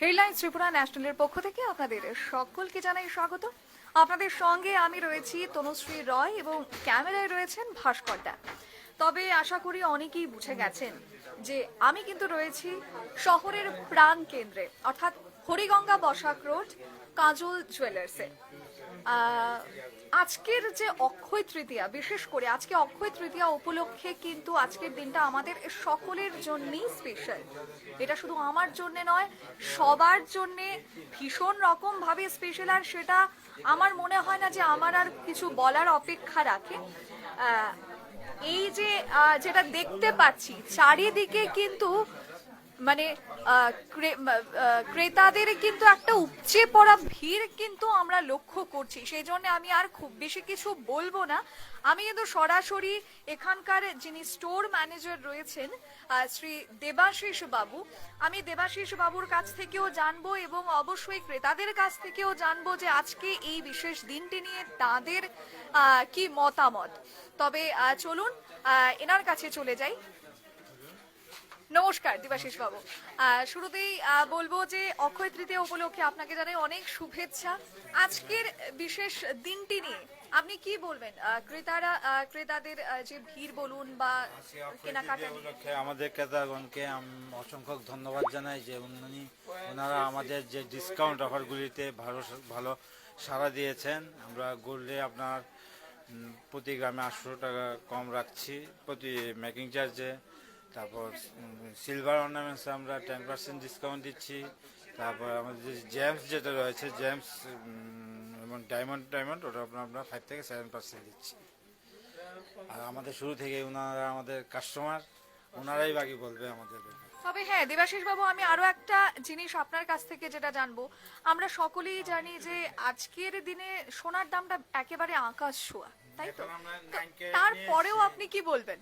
Headlines Tripura ন্যাশনালের পক্ষ থেকে আপনাদের সকলকে জানাই স্বাগত। আপনাদের সঙ্গে আমি রয়েছি তনুশ্রী রয় এবং ক্যামেরায় রয়েছেন ভাস্কর দা। তবে আশা করি অনেকেই বুঝে গেছেন যে আমি কিন্তু রয়েছি শহরের প্রাণ কেন্দ্রে, অর্থাৎ হরিগঙ্গা বসাক রোড কাজল জুয়েলার্সে। আজকের যে অক্ষয় তৃতীয়া, বিশেষ করে আজকে অক্ষয় তৃতীয়া উপলক্ষে কিন্তু আজকের দিনটা আমাদের সকলের জন্যই স্পেশাল। এটা শুধু আমার জন্য নয়, সবার জন্যে ভীষণ রকম ভাবে স্পেশাল। আর সেটা আমার মনে হয় না যে আমার আর কিছু বলার অপেক্ষা রাখে। এই যে যেটা দেখতে পাচ্ছি চারিদিকে কিন্তু মানে ক্রেতাদের কিন্তু একটা উপচে পড়া ভিড় কিন্তু আমরা লক্ষ্য করছি। সেই জন্য আমি আর খুব বেশি কিছু বলবো না। আমি কিন্তু সরাসরি এখানকার যিনি স্টোর ম্যানেজার রয়েছেন শ্রী দেবাশিস বাবু, আমি দেবাশিস বাবুর কাছ থেকেও জানবো এবং অবশ্যই ক্রেতাদের কাছ থেকেও জানবো যে আজকে এই বিশেষ দিনটি নিয়ে তাদের কি মতামত। তবে চলুন এনার কাছে চলে যাই। নমস্কার দেবাশিস বাবু, শুরুতেই বলবো যে অক্ষয় তৃতীয়া উপলক্ষে আপনাকে জানাই অনেক শুভেচ্ছা। আজকের বিশেষ দিনটি নিয়ে আপনি কি বলবেন? ক্রেতাদের যে ভিড় বলুন বা কেনাকাটা উপলক্ষে আমাদের ক্রেতাগণকে আমি অসংখ্য ধন্যবাদ জানাই যে ওনারা আমাদের যে ডিসকাউন্ট অফারগুলিতে ভালো সাড়া দিয়েছেন। আমরা গোল্ডে আপনার প্রতি গ্রামে 800 টাকা কম রাখছি প্রতি মেকিং চার্জে। তারপর সিলভার অর্নামেন্টসে আমরা 10% ডিসকাউন্ট দিচ্ছি। তারপর আমাদের যে জেমস যেটা রয়েছে, জেমস এবং ডায়মন্ড ওটা আমরা 5 থেকে 7% দিচ্ছি। আর আমাদের শুরু থেকে ওনারা আমাদের কাস্টমার, ওনারাই বাকি বলবে আমাদের। তবে হ্যাঁ দেবাশিস বাবু, আমি আরো একটা জিনিস আপনার কাছ থেকে যেটা জানবো, আমরা সকলেই জানি যে আজকের দিনে সোনার দামটা একেবারে আকাশ ছোঁয়া, তাই তো? তারপরেও আপনি কি বলবেন?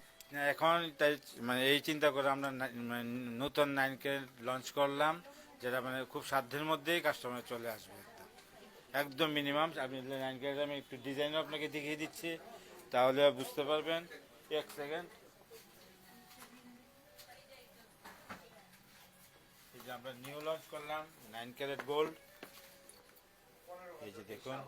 এখন তাই মানে এই চিন্তা করে আমরা নতুন 9K লঞ্চ করলাম, যেটা মানে খুব সাধ্যের মধ্যেই কাস্টমার চলে আসবে। একদম মিনিমাম। আপনি 9K আমি একটু ডিজাইনও আপনাকে দেখিয়ে দিচ্ছি, তাহলে বুঝতে পারবেন। এক সেকেন্ড। এই যে আমরা নিউ লঞ্চ করলাম 9K গোল্ড, এই যে দেখুন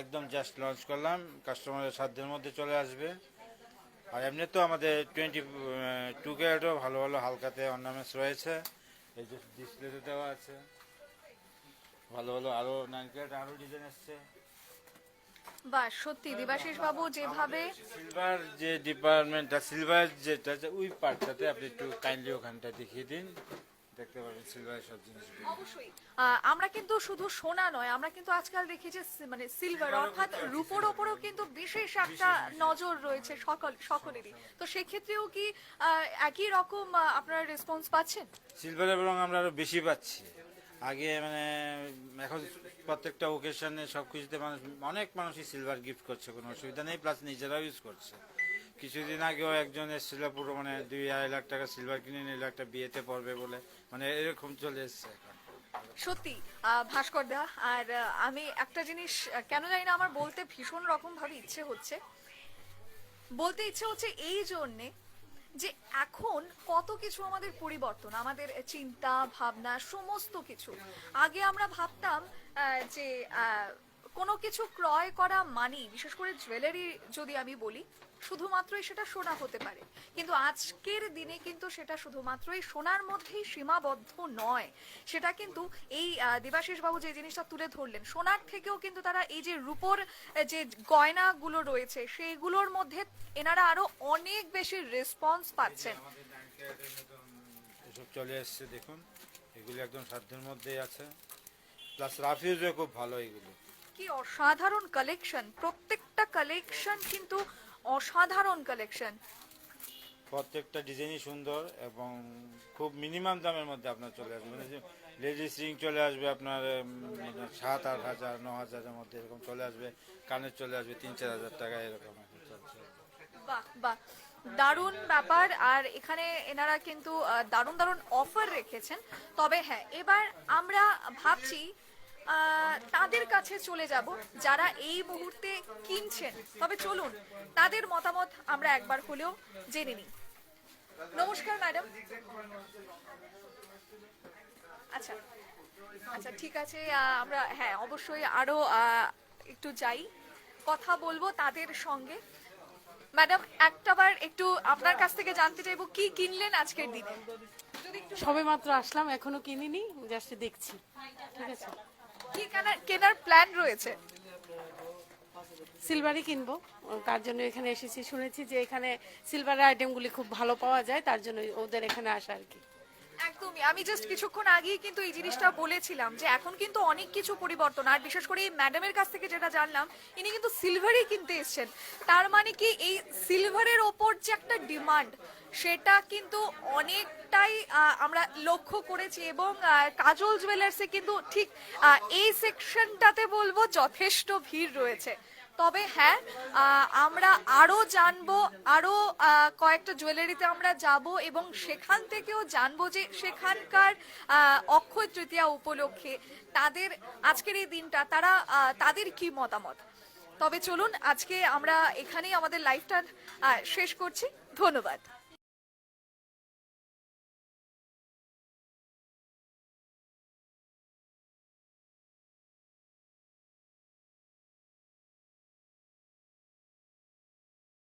একদম জাস্ট লঞ্চ করলাম, কাস্টমারের সাধ্যের মধ্যে চলে আসবে। আর এমনি তো আমাদের 22 ক্যারেটও ভালো ভালো হালকাতে অর্নামেন্টস রয়েছে, এই যে ডিসপ্লেতে দেওয়া আছে। ভালো ভালো আরো 9 ক্যারেট আরো ডিজাইন আসছে। বাহ, সত্যি দেবাশিস বাবু যেভাবে সিলভার যে ডিপার্টমেন্টটা, সিলভার যেটা ওই পার্টটাতে আপনি একটু কাইন্ডলি ওখানটা দেখিয়ে দিন, দেখতে পাবেন সিলভারের সব জিনিসগুলো। অবশ্যই আমরা কিন্তু শুধু সোনা নয়, আমরা কিন্তু আজকাল দেখি যে মানে সিলভার অর্থাৎ রূপোর ওপরেও কিন্তু বিশেষ একটা নজর রয়েছে সকলেরই। তো সেক্ষেত্রেও কি একই রকম আপনারা রেসপন্স পাচ্ছেন? সিলভারের বরং আমরা আরো বেশি পাচ্ছি। আগে মানে এখন প্রত্যেকটা ওকেশনে সব কিছুতে অনেক মানুষই সিলভার গিফট করছে, কোনো অসুবিধা নেই, প্লাস নিজেরাও ইউজ করছে। কিছুদিন আগেও একজন এসেছিল পুরো মানে 2-2.5 লাখ টাকা সিলভার কিনে নিল একটা বিয়েতে পড়বে বলে, মানে এরকম চলে এসছে এখন। সত্যি ভাস্কর দা, আর আমি একটা জিনিস কেন জানি না আমার বলতে ভীষণ রকম ভাবে ইচ্ছে হচ্ছে, এই জন্যে যে এখন কত কিছু আমাদের পরিবর্তন, আমাদের চিন্তা ভাবনা সমস্ত কিছু। আগে আমরা ভাবতাম যে কোনো কিছু ক্রয় করা মানি, বিশেষ করে জুয়েলারি যদি আমি বলি, শুধুমাত্রই সেটা সোনা হতে পারে, কিন্তু আজকের দিনে কিন্তু সেটা শুধুমাত্রই সোনার মধ্যেই সীমাবদ্ধ নয়। সেটা কিন্তু এই দেবাশিস বাবু যে জিনিসটা তুলে ধরলেন, সোনার থেকেও কিন্তু তারা এই যে রূপোর যে গয়নাগুলো রয়েছে সেইগুলোর মধ্যে এনারা আরো অনেক বেশি রেসপন্স পাচ্ছেন। এসব চলে এসছে দেখুন, এগুলো একদম সাধ্যের মধ্যেই আছে, প্লাস রাফিউজও খুব ভালো। এগুলো কি অসাধারণ কালেকশন, প্রত্যেকটা কালেকশন কিন্তু অসাধারণ কালেকশন। প্রত্যেকটা ডিজাইনই সুন্দর এবং খুব মিনিমাম দামের মধ্যে আপনার চলে আসবে। মানে যে লেডিস রিং চলে আসবে আপনার 7-8 হাজার 9 হাজারের মধ্যে এরকম চলে আসবে, কানের চলে আসবে 3-4 হাজার টাকা এরকম চলছে। বাহ বাহ, দারুণ ব্যাপার। আর এখানে এনারা কিন্তু দারুণ দারুণ অফার রেখেছেন। তবে হ্যাঁ, এবার আমরা ভাবছি তাদের কাছে চলে যাব যারা এই মুহূর্তে কিনছেন। তবে চলুন তাদের মতামত আমরা একবার হলেও জেনে নিই। নমস্কার ম্যাডাম। ম্যাডাম আচ্ছা আচ্ছা ঠিক আছে, আমরা হ্যাঁ অবশ্যই আরো একটু যাই, কথা বলবো তাদের সঙ্গে। ম্যাডাম একটাবার একটু আপনার কাছ থেকে জানতে চাইবো কি কিনলেন আজকের দিনে, যদি একটু সবে মাত্র আসলাম, এখনো কিনিনি, জাস্ট দেখছি। ঠিক আছে, কি কেনার প্ল্যান রয়েছে? সিলভারই কিনবো, তার জন্য এখানে এসেছি। শুনেছি যে এখানে সিলভারের আইটেমগুলি খুব ভালো পাওয়া যায়, তার জন্য ওদের এখানে আসা আর কি। একদমই, আমি জাস্ট কিছুক্ষণ আগেই কিন্তু এই জিনিসটা বলেছিলাম যে এখন কিন্তু অনেক কিছু পরিবর্তন, আর বিশেষ করে এই ম্যাডামের কাছ থেকে যেটা জানলাম ইনি কিন্তু সিলভারই কিনতে এসেছেন। তার মানে কি এই সিলভারের ওপর যে একটা ডিমান্ড সেটা কিন্তু অনেকটাই আমরা লক্ষ্য করেছি, এবং কাজল জুয়েলার্সে কিন্তু ঠিক এই সেকশনটাতে বলবো যথেষ্ট ভিড় রয়েছে। তবে হ্যাঁ, আমরা আরো জানবো, আরো কয়েকটা জুয়েলারিতে আমরা যাব এবং সেখান থেকেও জানবো যে সেখানকার অক্ষয় তৃতীয়া উপলক্ষে তাদের আজকের এই দিনটা তারা তাদের কি মতামত। তবে চলুন আজকে আমরা এখানেই আমাদের লাইভটা শেষ করছি। ধন্যবাদ।